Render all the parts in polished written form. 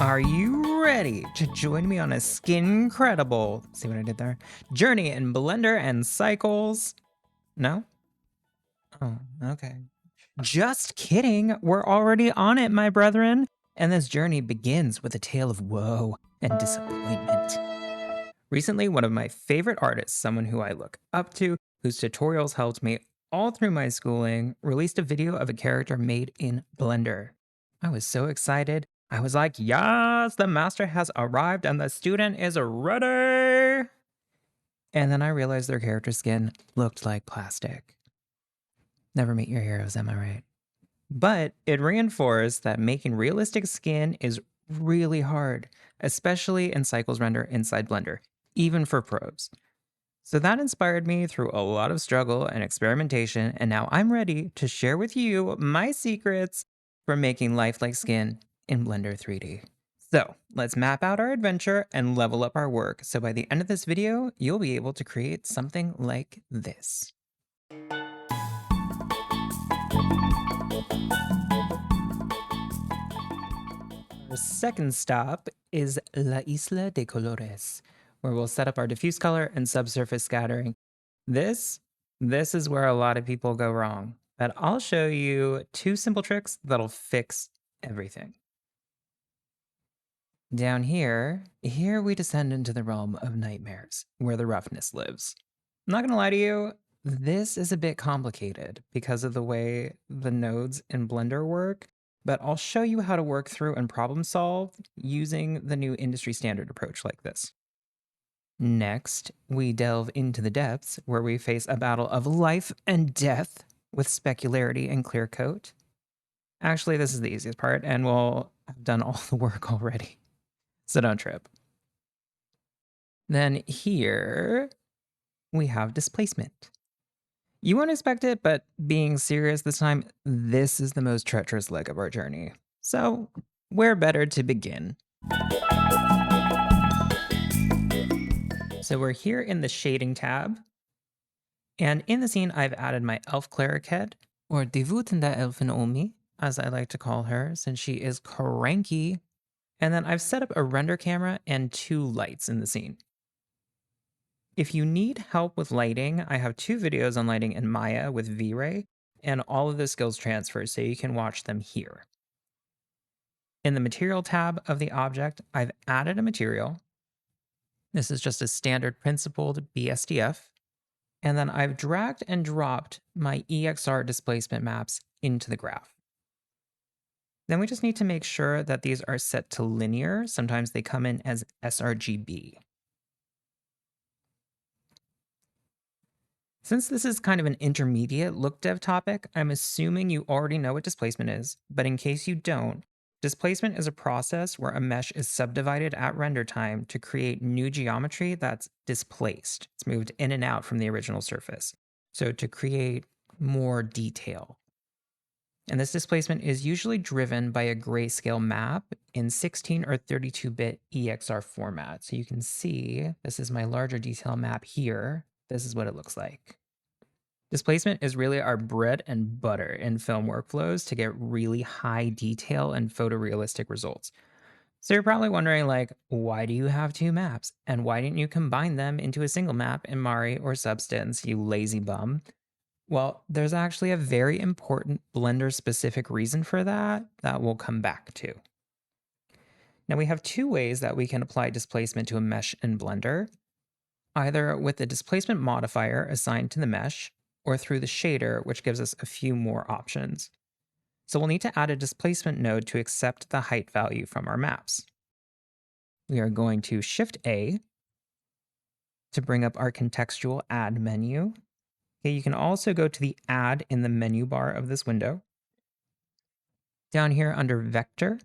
Are you ready to join me on a skin-credible, see what I did there? Journey in Blender and Cycles? No? Oh, okay. Just kidding. We're already on it, my brethren. And this journey begins with a tale of woe and disappointment. Recently, one of my favorite artists, someone who I look up to, whose tutorials helped me all through my schooling, released a video of a character made in Blender. I was so excited. I was like, yes, the master has arrived and the student is ready. And then I realized their character skin looked like plastic. Never meet your heroes, am I right? But it reinforced that making realistic skin is really hard, especially in Cycles Render inside Blender, even for pros. So that inspired me through a lot of struggle and experimentation, and now I'm ready to share with you my secrets for making lifelike skin in Blender 3D. So let's map out our adventure and level up our work, so by the end of this video, you'll be able to create something like this. Our second stop is La Isla de Colores, where we'll set up our diffuse color and subsurface scattering. This is where a lot of people go wrong, but I'll show you two simple tricks that'll fix everything. Down here we descend into the realm of nightmares, where the roughness lives. I'm not gonna lie to you, this is a bit complicated because of the way the nodes in Blender work, but I'll show you how to work through and problem solve using the new industry standard approach like this. Next, we delve into the depths where we face a battle of life and death with specularity and clear coat. Actually, this is the easiest part, and we'll have done all the work already, so don't trip. Then here, we have displacement. You won't expect it, but being serious this time, this is the most treacherous leg of our journey. So, where better to begin? So we're here in the shading tab. And in the scene, I've added my elf cleric, or Die wütende Elfin Omi, as I like to call her, since she is cranky. And then I've set up a render camera and two lights in the scene. If you need help with lighting, I have two videos on lighting in Maya with V-Ray, and all of the skills transfer, so you can watch them here. In the material tab of the object, I've added a material. This is just a standard principled BSDF. And then I've dragged and dropped my EXR displacement maps into the graph. Then we just need to make sure that these are set to linear. Sometimes they come in as sRGB. Since this is kind of an intermediate look dev topic, I'm assuming you already know what displacement is, but in case you don't, displacement is a process where a mesh is subdivided at render time to create new geometry that's displaced. It's moved in and out from the original surface. So to create more detail. And this displacement is usually driven by a grayscale map in 16 or 32-bit EXR format. So you can see, this is my larger detail map here. This is what it looks like. Displacement is really our bread and butter in film workflows to get really high detail and photorealistic results. So you're probably wondering, like, why do you have two maps? And why didn't you combine them into a single map in Mari or Substance, you lazy bum? Well, there's actually a very important Blender-specific reason for that we'll come back to. Now we have two ways that we can apply displacement to a mesh in Blender, either with the displacement modifier assigned to the mesh, or through the shader, which gives us a few more options. So we'll need to add a displacement node to accept the height value from our maps. We are going to Shift-A to bring up our contextual add menu. Okay, you can also go to the add in the menu bar of this window. Down here under vector,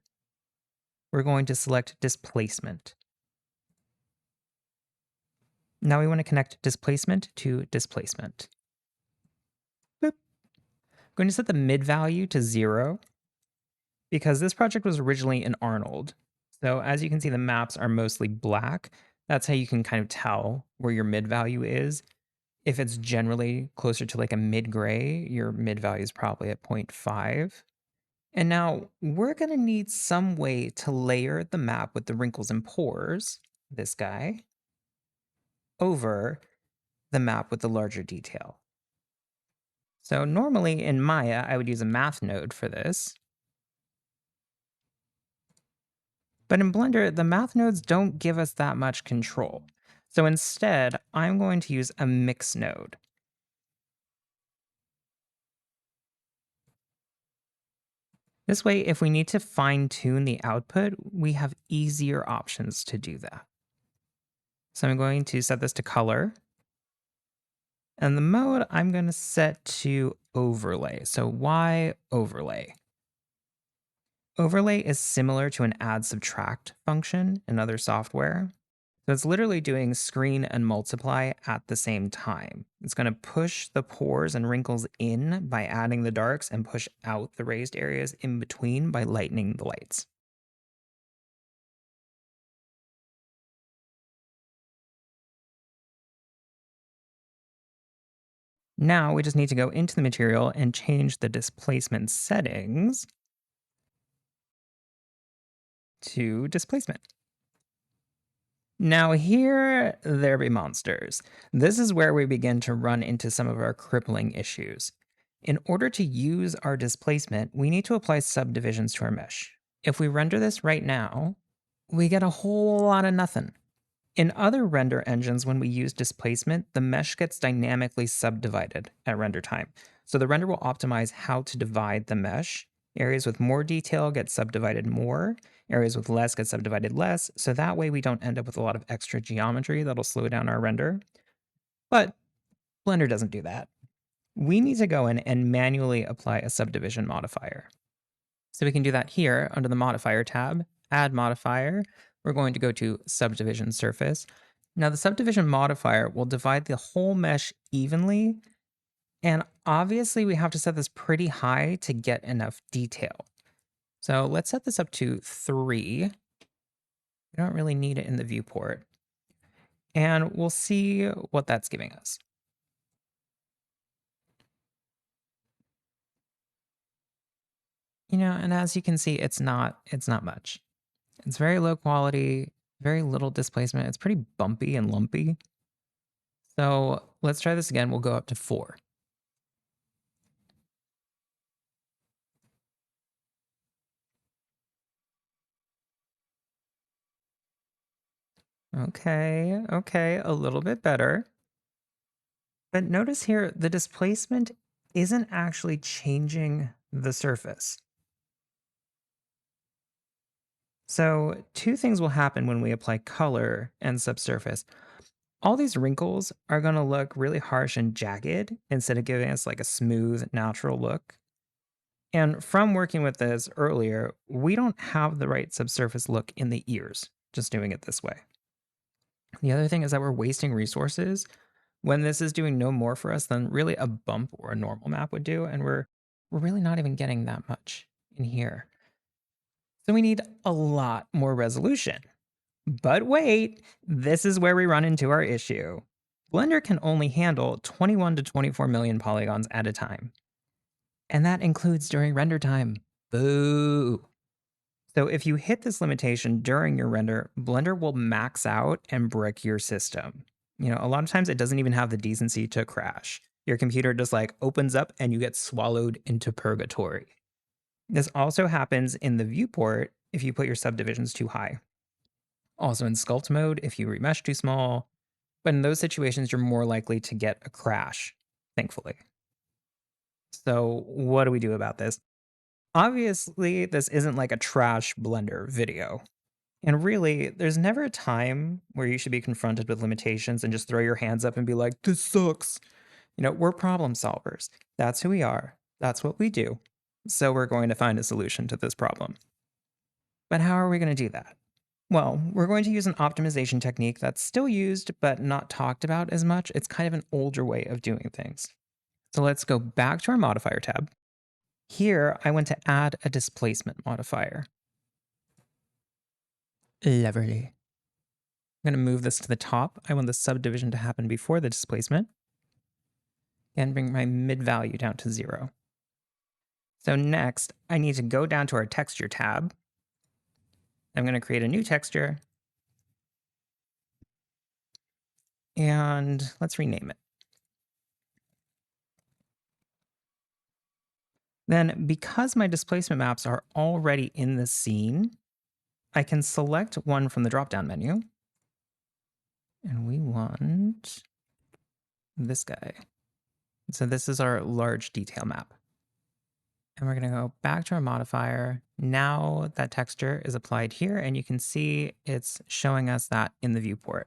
we're going to select displacement. Now we want to connect displacement to displacement. Boop. I'm going to set the mid value to 0 because this project was originally in Arnold. So as you can see, the maps are mostly black. That's how you can kind of tell where your mid value is. If it's generally closer to like a mid gray, your mid value is probably at 0.5. And now we're going to need some way to layer the map with the wrinkles and pores, this guy, over the map with the larger detail. So normally in Maya, I would use a math node for this. But in Blender, the math nodes don't give us that much control. So instead, I'm going to use a mix node. This way, if we need to fine tune the output, we have easier options to do that. So I'm going to set this to color. And the mode I'm going to set to overlay. So Y overlay. Overlay is similar to an add subtract function in other software. So it's literally doing screen and multiply at the same time. It's going to push the pores and wrinkles in by adding the darks and push out the raised areas in between by lightening the lights. Now we just need to go into the material and change the displacement settings to displacement. Now here there be monsters. This is where we begin to run into some of our crippling issues. In order to use our displacement, we need to apply subdivisions to our mesh. If we render this right now, we get a whole lot of nothing. In other render engines, when we use displacement, the mesh gets dynamically subdivided at render time. So the render will optimize how to divide the mesh. Areas with more detail get subdivided more, areas with less get subdivided less, so that way we don't end up with a lot of extra geometry that'll slow down our render. But Blender doesn't do that. We need to go in and manually apply a subdivision modifier. So we can do that here under the modifier tab, add modifier. We're going to go to subdivision surface. Now the subdivision modifier will divide the whole mesh evenly. And obviously we have to set this pretty high to get enough detail. So let's set this up to 3. We don't really need it in the viewport. And we'll see what that's giving us. And as you can see, it's not much. It's very low quality, very little displacement. It's pretty bumpy and lumpy. So let's try this again. We'll go up to 4. Okay, a little bit better. But notice here, the displacement isn't actually changing the surface. So 2 things will happen when we apply color and subsurface. All these wrinkles are going to look really harsh and jagged instead of giving us like a smooth, natural look. And from working with this earlier, we don't have the right subsurface look in the ears, just doing it this way. The other thing is that we're wasting resources when this is doing no more for us than really a bump or a normal map would do, and we're really not even getting that much in here. So we need a lot more resolution. But wait, this is where we run into our issue. Blender can only handle 21 to 24 million polygons at a time. And that includes during render time. Boo! So if you hit this limitation during your render, Blender will max out and brick your system. A lot of times it doesn't even have the decency to crash. Your computer just like opens up and you get swallowed into purgatory. This also happens in the viewport if you put your subdivisions too high. Also in sculpt mode if you remesh too small. But in those situations, you're more likely to get a crash, thankfully. So what do we do about this? Obviously, this isn't like a trash Blender video. And really, there's never a time where you should be confronted with limitations and just throw your hands up and be like, this sucks. We're problem solvers. That's who we are. That's what we do. So we're going to find a solution to this problem. But how are we going to do that? Well, we're going to use an optimization technique that's still used but not talked about as much. It's kind of an older way of doing things. So let's go back to our modifier tab. Here, I want to add a displacement modifier. Lovely. I'm going to move this to the top. I want the subdivision to happen before the displacement. And bring my mid value down to 0. So next, I need to go down to our texture tab. I'm going to create a new texture and let's rename it. Then, because my displacement maps are already in the scene, I can select one from the drop-down menu. And we want this guy. So this is our large detail map. And we're going to go back to our modifier. Now that texture is applied here, and you can see it's showing us that in the viewport.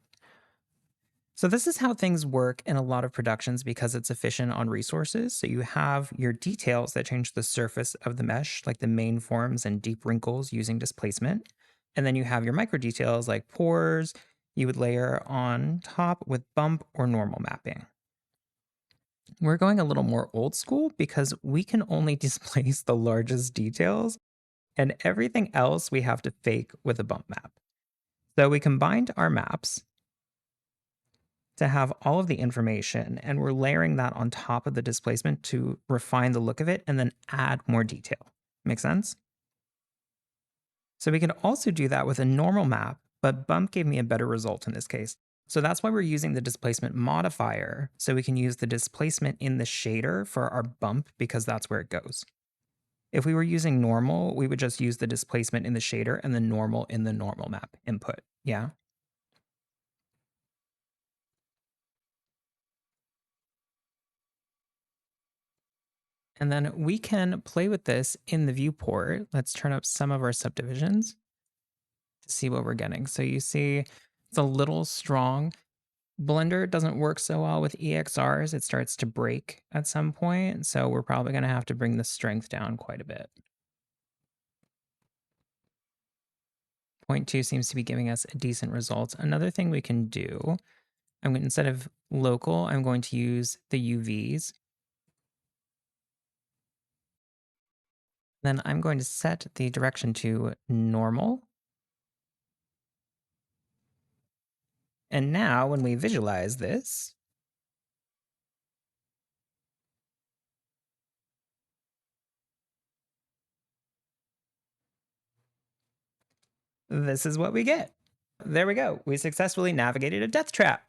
So this is how things work in a lot of productions because it's efficient on resources. So you have your details that change the surface of the mesh, like the main forms and deep wrinkles using displacement. And then you have your micro details like pores you would layer on top with bump or normal mapping. We're going a little more old school because we can only displace the largest details, and everything else we have to fake with a bump map. So we combined our maps to have all of the information, and we're layering that on top of the displacement to refine the look of it and then add more detail. Make sense? So we can also do that with a normal map, but bump gave me a better result in this case. So that's why we're using the displacement modifier, so we can use the displacement in the shader for our bump because that's where it goes. If we were using normal, we would just use the displacement in the shader and the normal in the normal map input. Yeah? And then we can play with this in the viewport. Let's turn up some of our subdivisions to see what we're getting. So you see it's a little strong. Blender doesn't work so well with EXRs. It starts to break at some point. So we're probably going to have to bring the strength down quite a bit. Point 2 seems to be giving us a decent result. Another thing we can do, instead of local, I'm going to use the UVs. Then I'm going to set the direction to normal. And now when we visualize this, this is what we get. There we go. We successfully navigated a death trap.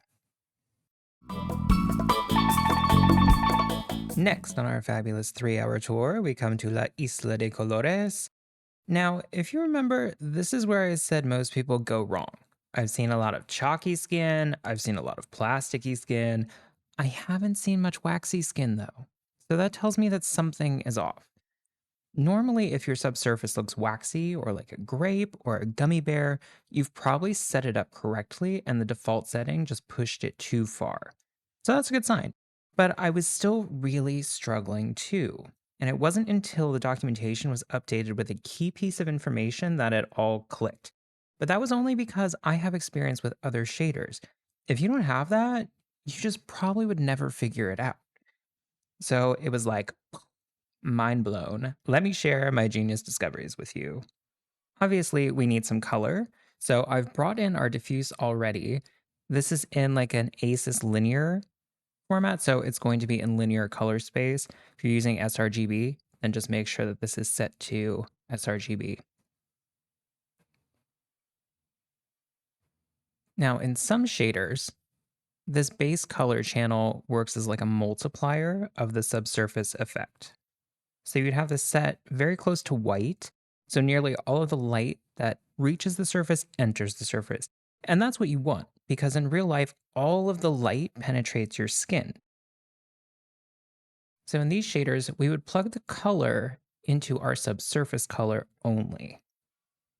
Next on our fabulous 3-hour tour, we come to La Isla de Colores. Now, if you remember, this is where I said most people go wrong. I've seen a lot of chalky skin, I've seen a lot of plasticky skin. I haven't seen much waxy skin though. So that tells me that something is off. Normally, if your subsurface looks waxy or like a grape or a gummy bear, you've probably set it up correctly and the default setting just pushed it too far. So that's a good sign. But I was still really struggling too. And it wasn't until the documentation was updated with a key piece of information that it all clicked. But that was only because I have experience with other shaders. If you don't have that, you just probably would never figure it out. So it was like, mind blown. Let me share my genius discoveries with you. Obviously, we need some color. So I've brought in our diffuse already. This is in like an ACES linear format, so it's going to be in linear color space. If you're using sRGB, then just make sure that this is set to sRGB. Now, in some shaders, this base color channel works as like a multiplier of the subsurface effect. So you'd have this set very close to white. So nearly all of the light that reaches the surface enters the surface. And that's what you want, because in real life, all of the light penetrates your skin. So in these shaders, we would plug the color into our subsurface color only.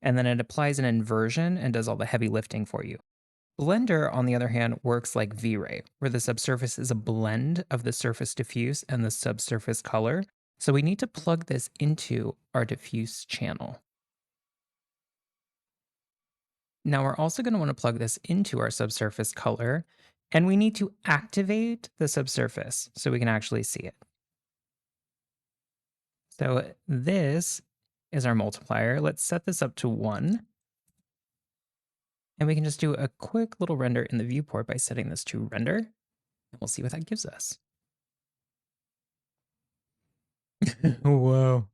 And then it applies an inversion and does all the heavy lifting for you. Blender, on the other hand, works like V-Ray, where the subsurface is a blend of the surface diffuse and the subsurface color. So we need to plug this into our diffuse channel. Now we're also going to want to plug this into our subsurface color, and we need to activate the subsurface so we can actually see it. So this is our multiplier. Let's set this up to 1. And we can just do a quick little render in the viewport by setting this to render. And we'll see what that gives us. Whoa.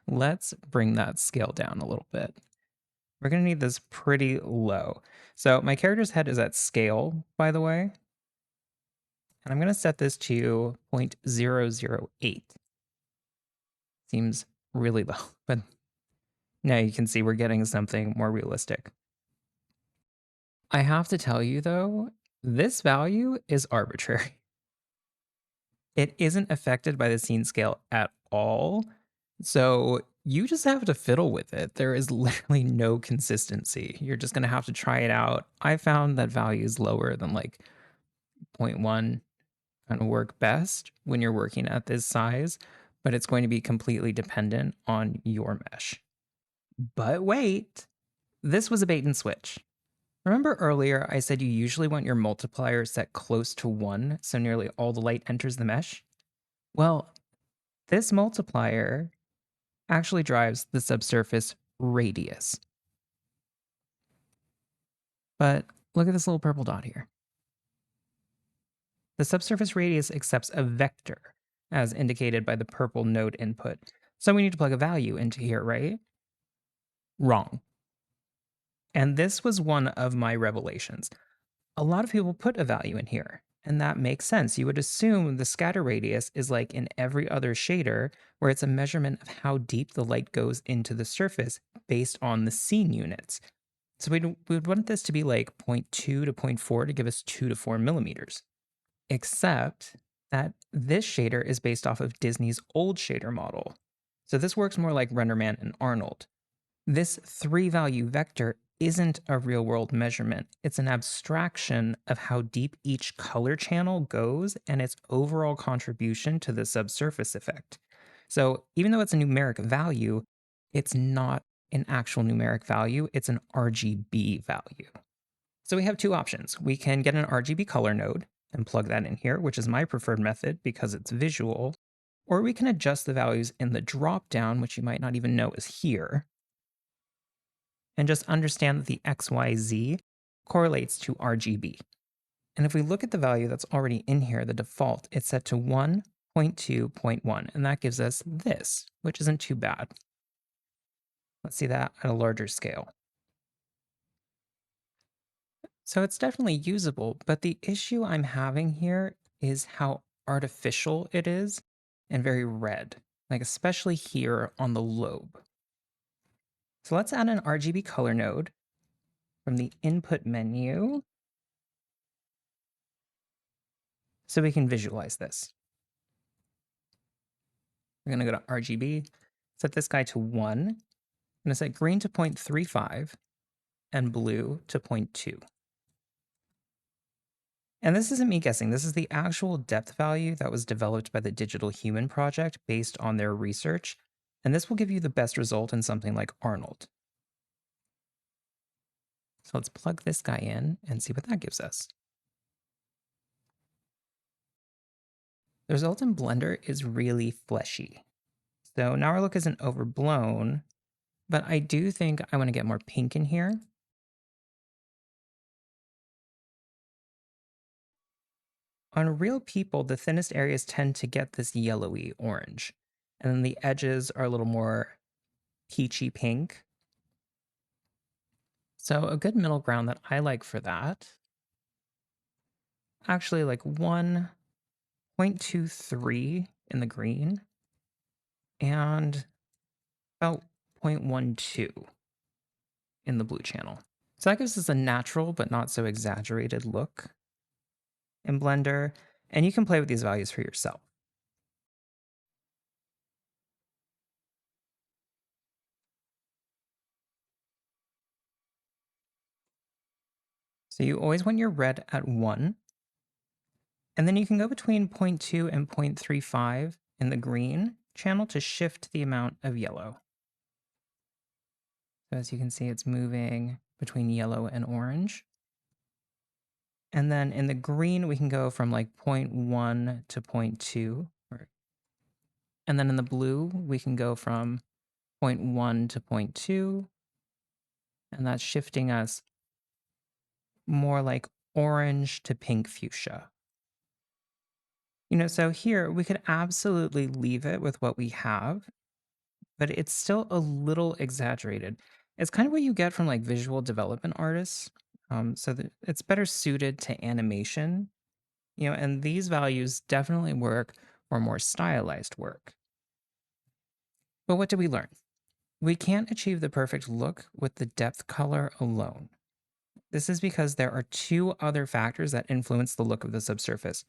Let's bring that scale down a little bit. We're going to need this pretty low. So my character's head is at scale, by the way. And I'm going to set this to 0.008. Seems really low, but now you can see we're getting something more realistic. I have to tell you though, this value is arbitrary. It isn't affected by the scene scale at all. So you just have to fiddle with it. There is literally no consistency. You're just going to have to try it out. I found that values lower than like zero point 0.1 kind of work best when you're working at this size, but it's going to be completely dependent on your mesh. But wait, this was a bait and switch. Remember earlier I said you usually want your multiplier set close to 1 so nearly all the light enters the mesh? Well, this multiplier actually drives the subsurface radius. But look at this little purple dot here. The subsurface radius accepts a vector, as indicated by the purple node input. So we need to plug a value into here, right? Wrong. And this was one of my revelations. A lot of people put a value in here, and that makes sense. You would assume the scatter radius is like in every other shader, where it's a measurement of how deep the light goes into the surface based on the scene units. So we'd want this to be like 0.2 to 0.4 to give us 2 to 4 millimeters. Except that this shader is based off of Disney's old shader model. So this works more like RenderMan and Arnold. This 3-value vector isn't a real-world measurement. It's an abstraction of how deep each color channel goes and its overall contribution to the subsurface effect. So even though it's a numeric value, it's not an actual numeric value, it's an RGB value. So we have two options. We can get an RGB color node and plug that in here, which is my preferred method because it's visual, or we can adjust the values in the dropdown, which you might not even know is here, and just understand that the XYZ correlates to RGB. And if we look at the value that's already in here, the default, it's set to 1.2.1, and that gives us this, which isn't too bad. Let's see that at a larger scale. So it's definitely usable, but the issue I'm having here is how artificial it is and very red, like especially here on the lobe. So let's add an RGB color node from the input menu so we can visualize this. We're going to go to RGB, set this guy to 1. I'm going to set green to 0.35 and blue to 0.2. And this isn't me guessing, this is the actual depth value that was developed by the Digital Human Project based on their research, and this will give you the best result in something like Arnold. So let's plug this guy in and see what that gives us. The result in Blender is really fleshy. So now our look isn't overblown, but I do think I want to get more pink in here. On real people, the thinnest areas tend to get this yellowy orange, and then the edges are a little more peachy pink. So a good middle ground that I like for that, actually like 1.23 in the green and about 0.12 in the blue channel. So that gives us a natural but not so exaggerated look in Blender, and you can play with these values for yourself. So you always want your red at 1, and then you can go between 0.2 and 0.35 in the green channel to shift the amount of yellow. So as you can see, it's moving between yellow and orange. And then in the green, we can go from like 0.1 to 0.2. And then in the blue, we can go from 0.1 to 0.2. And that's shifting us more like orange to pink fuchsia. So here we could absolutely leave it with what we have, but it's still a little exaggerated. It's kind of what you get from like visual development artists. So that it's better suited to animation, and these values definitely work for more stylized work. But what did we learn? We can't achieve the perfect look with the depth color alone. This is because there are two other factors that influence the look of the subsurface.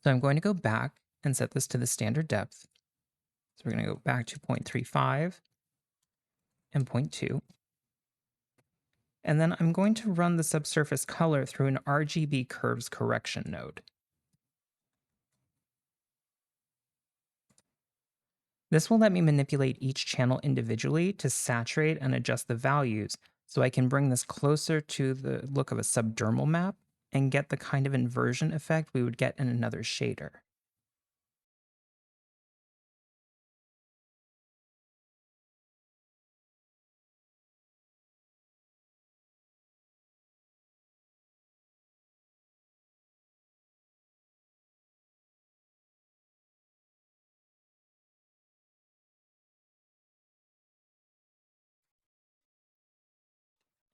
So I'm going to go back and set this to the standard depth. So we're going to go back to 0.35 and zero point 0.2. And then I'm going to run the subsurface color through an RGB curves correction node. This will let me manipulate each channel individually to saturate and adjust the values so I can bring this closer to the look of a subdermal map and get the kind of inversion effect we would get in another shader.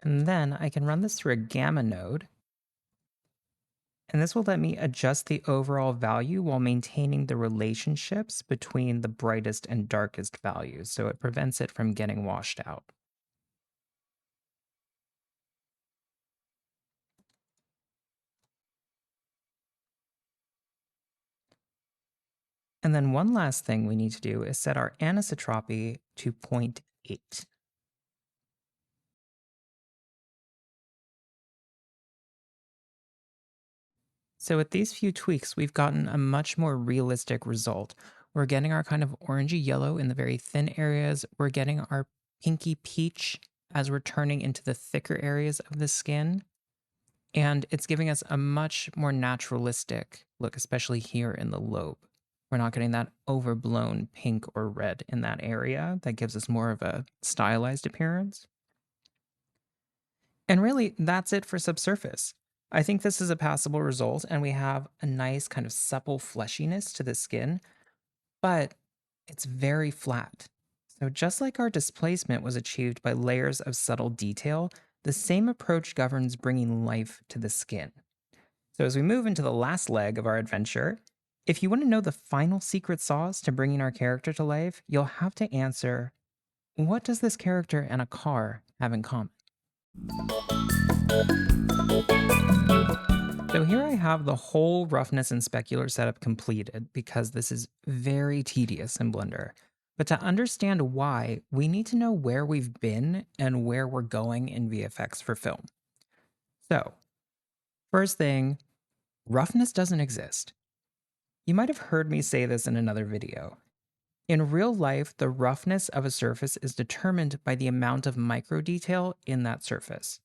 And then I can run this through a gamma node, and this will let me adjust the overall value while maintaining the relationships between the brightest and darkest values, so it prevents it from getting washed out. And then one last thing we need to do is set our anisotropy to 0.8. So with these few tweaks, we've gotten a much more realistic result. We're getting our kind of orangey yellow in the very thin areas. We're getting our pinky peach as we're turning into the thicker areas of the skin. And it's giving us a much more naturalistic look, especially here in the lobe. We're not getting that overblown pink or red in that area. That gives us more of a stylized appearance. And really, that's it for subsurface. I think this is a passable result, and we have a nice kind of supple fleshiness to the skin, but it's very flat. So, just like our displacement was achieved by layers of subtle detail, the same approach governs bringing life to the skin. So, as we move into the last leg of our adventure, if you want to know the final secret sauce to bringing our character to life, you'll have to answer, what does this character and a car have in common? So here I have the whole roughness and specular setup completed because this is very tedious in Blender. But to understand why, we need to know where we've been and where we're going in VFX for film. So, first thing, roughness doesn't exist. You might have heard me say this in another video. In real life, the roughness of a surface is determined by the amount of micro detail in that surface.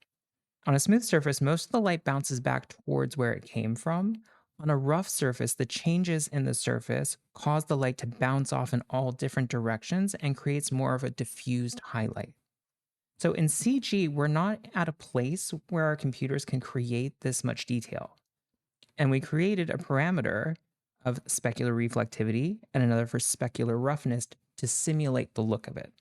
On a smooth surface, most of the light bounces back towards where it came from. On a rough surface, the changes in the surface cause the light to bounce off in all different directions and creates more of a diffused highlight. So in CG, we're not at a place where our computers can create this much detail. And we created a parameter of specular reflectivity and another for specular roughness to simulate the look of it.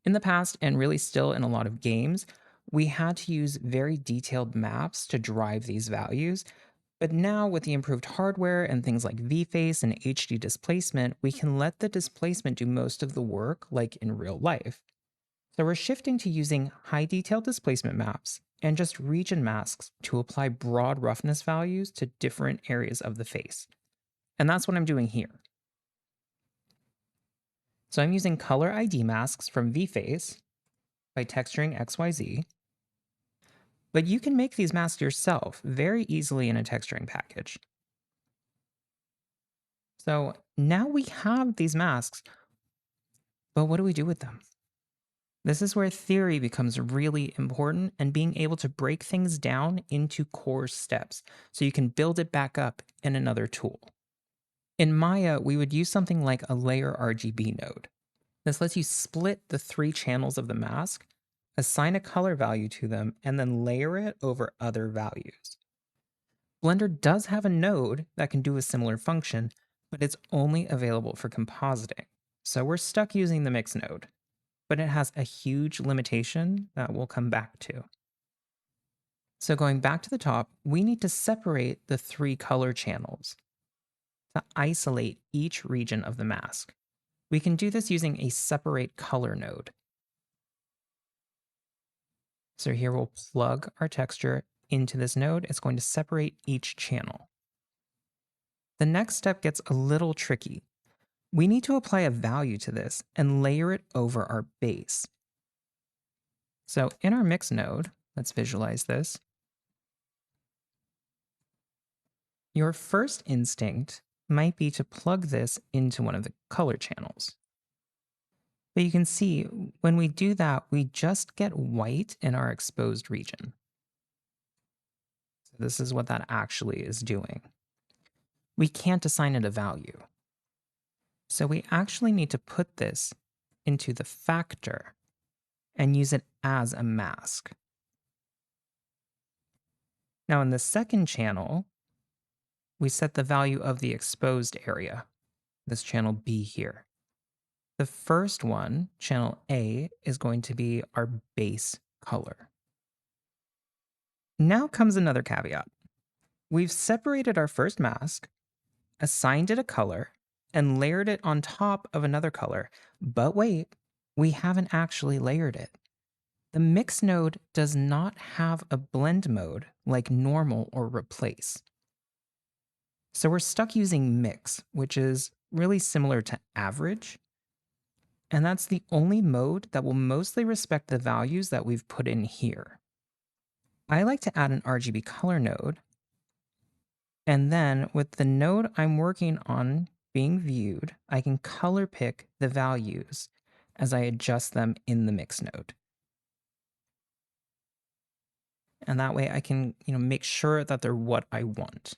In the past, and really still in a lot of games, we had to use very detailed maps to drive these values. But now, with the improved hardware and things like VFace and HD displacement, we can let the displacement do most of the work, like in real life. So we're shifting to using high detail displacement maps and just region masks to apply broad roughness values to different areas of the face. And that's what I'm doing here. So I'm using color ID masks from VFace by TexturingXYZ. But you can make these masks yourself very easily in a texturing package. So now we have these masks, but what do we do with them? This is where theory becomes really important and being able to break things down into core steps so you can build it back up in another tool. In Maya, we would use something like a layer RGB node. This lets you split the three channels of the mask, assign a color value to them, and then layer it over other values. Blender does have a node that can do a similar function, but it's only available for compositing. So we're stuck using the mix node, but it has a huge limitation that we'll come back to. So going back to the top, we need to separate the 3 color channels to isolate each region of the mask. We can do this using a separate color node. So here we'll plug our texture into this node. It's going to separate each channel. The next step gets a little tricky. We need to apply a value to this and layer it over our base. So in our mix node, let's visualize this. Your first instinct might be to plug this into one of the color channels. But you can see when we do that, we just get white in our exposed region. So this is what that actually is doing. We can't assign it a value. So we actually need to put this into the factor and use it as a mask. Now in the second channel, we set the value of the exposed area, this channel B here. The first one, channel A, is going to be our base color. Now comes another caveat. We've separated our first mask, assigned it a color, and layered it on top of another color. But wait, we haven't actually layered it. The mix node does not have a blend mode like normal or replace. So we're stuck using mix, which is really similar to average. And that's the only mode that will mostly respect the values that we've put in here. I like to add an RGB color node. And then with the node I'm working on being viewed, I can color pick the values as I adjust them in the mix node. And that way I can, make sure that they're what I want.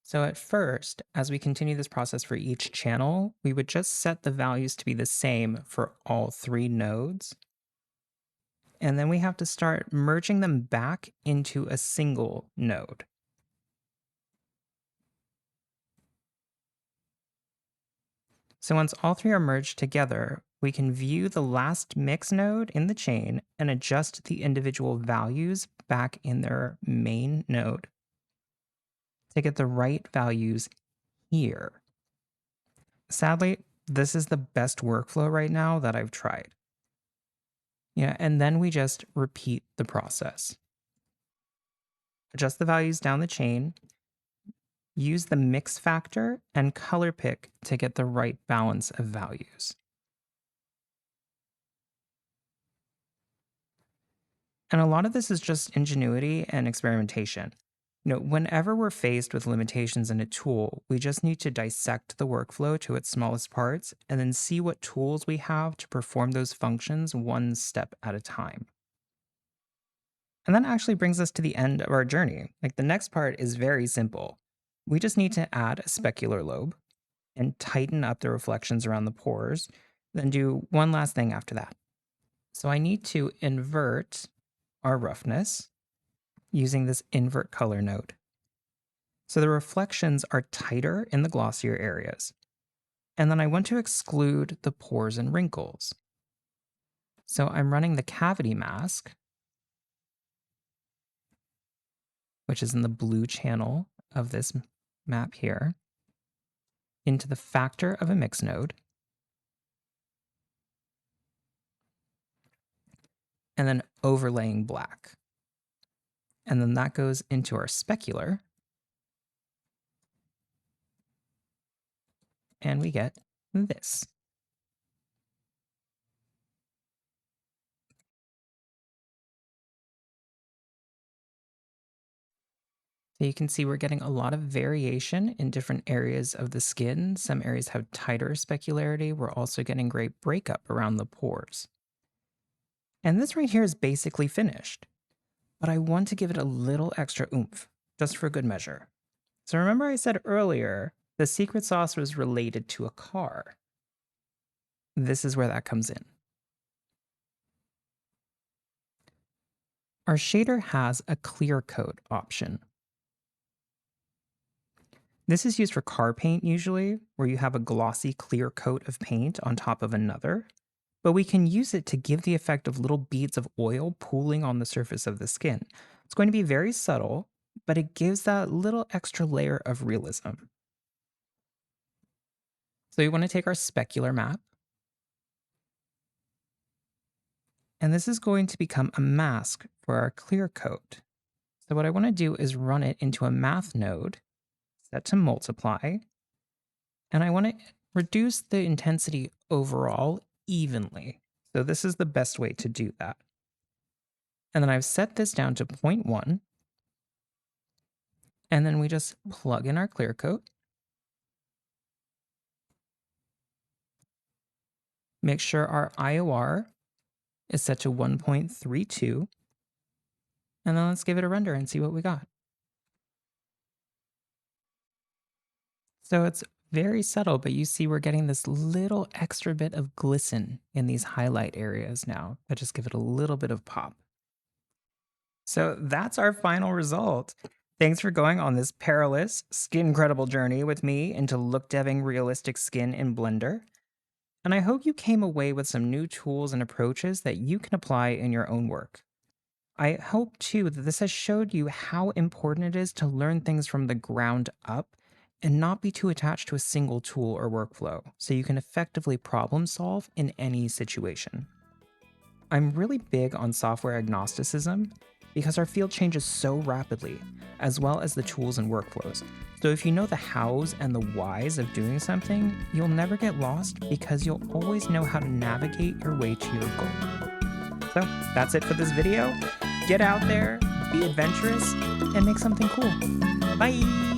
So at first, as we continue this process for each channel, we would just set the values to be the same for all 3 nodes. And then we have to start merging them back into a single node. So once all 3 are merged together, we can view the last mix node in the chain and adjust the individual values back in their main node to get the right values here. Sadly, this is the best workflow right now that I've tried. And then we just repeat the process. Adjust the values down the chain, use the mix factor and color pick to get the right balance of values. And a lot of this is just ingenuity and experimentation. Whenever we're faced with limitations in a tool, we just need to dissect the workflow to its smallest parts and then see what tools we have to perform those functions one step at a time. And that actually brings us to the end of our journey. The next part is very simple. We just need to add a specular lobe and tighten up the reflections around the pores, then do one last thing after that. So I need to invert our roughness using this invert color node. So the reflections are tighter in the glossier areas. And then I want to exclude the pores and wrinkles. So I'm running the cavity mask, which is in the blue channel of this map here, into the factor of a mix node. And then overlaying black. And then that goes into our specular. And we get this. So you can see we're getting a lot of variation in different areas of the skin. Some areas have tighter specularity. We're also getting great breakup around the pores. And this right here is basically finished. But I want to give it a little extra oomph. just for good measure. So remember I said earlier, the secret sauce was related to a car. This is where that comes in. Our shader has a clear coat option. This is used for car paint usually, where you have a glossy clear coat of paint on top of another, but we can use it to give the effect of little beads of oil pooling on the surface of the skin. It's going to be very subtle, but it gives that little extra layer of realism. So we want to take our specular map, and this is going to become a mask for our clear coat. So what I want to do is run it into a math node, set to multiply, and I want to reduce the intensity overall evenly. So this is the best way to do that. And then I've set this down to 0.1, and then we just plug in our clear coat. Make sure our IOR is set to 1.32, and then let's give it a render and see what we got. So it's very subtle, but you see we're getting this little extra bit of glisten in these highlight areas now that just give it a little bit of pop. So that's our final result. Thanks for going on this perilous, skin-credible journey with me into look-deving realistic skin in Blender. And I hope you came away with some new tools and approaches that you can apply in your own work. I hope too that this has showed you how important it is to learn things from the ground up and not be too attached to a single tool or workflow, so you can effectively problem solve in any situation. I'm really big on software agnosticism because our field changes so rapidly, as well as the tools and workflows. So if you know the hows and the whys of doing something, you'll never get lost because you'll always know how to navigate your way to your goal. So that's it for this video. Get out there, be adventurous, and make something cool. Bye!